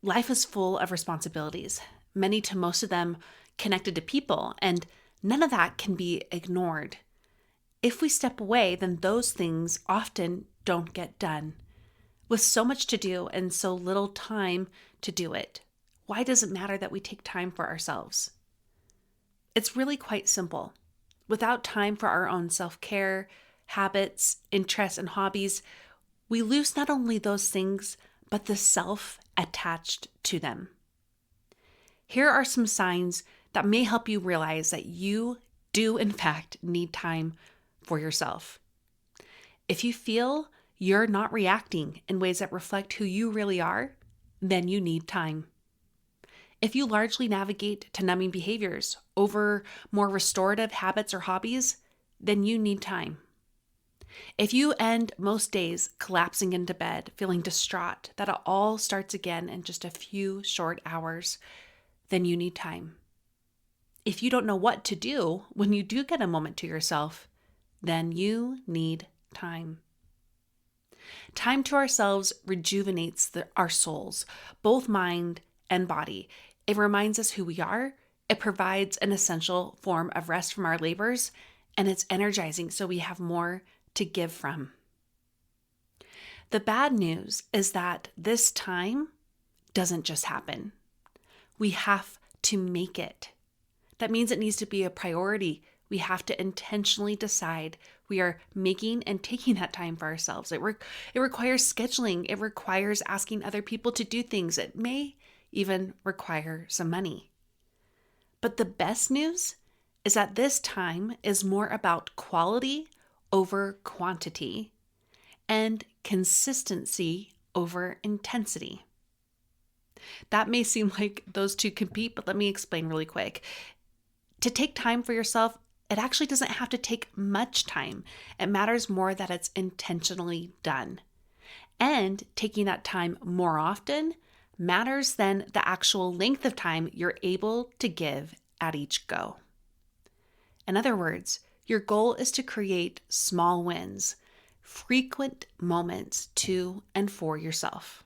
Life is full of responsibilities, many to most of them connected to people, and none of that can be ignored. If we step away, then those things often don't get done. With so much to do and so little time to do it, why does it matter that we take time for ourselves? It's really quite simple. Without time for our own self-care, habits, interests, and hobbies, we lose not only those things, but the self attached to them. Here are some signs that may help you realize that you do, in fact, need time for yourself. If you feel you're not reacting in ways that reflect who you really are, then you need time. If you largely navigate to numbing behaviors over more restorative habits or hobbies, then you need time. If you end most days collapsing into bed, feeling distraught that it all starts again in just a few short hours, then you need time. If you don't know what to do when you do get a moment to yourself, then you need time. Time to ourselves rejuvenates our souls, both mind and body. It reminds us who we are. It provides an essential form of rest from our labors, and it's energizing so we have more to give from. The bad news is that this time doesn't just happen. We have to make it. That means it needs to be a priority. We have to intentionally decide we are making and taking that time for ourselves. It requires scheduling. It requires asking other people to do things. It may even require some money. But the best news is that this time is more about quality over quantity and consistency over intensity. That may seem like those two compete, but let me explain really quick. To take time for yourself, it actually doesn't have to take much time. It matters more that it's intentionally done. And taking that time more often matters than the actual length of time you're able to give at each go. In other words, your goal is to create small wins, frequent moments to and for yourself.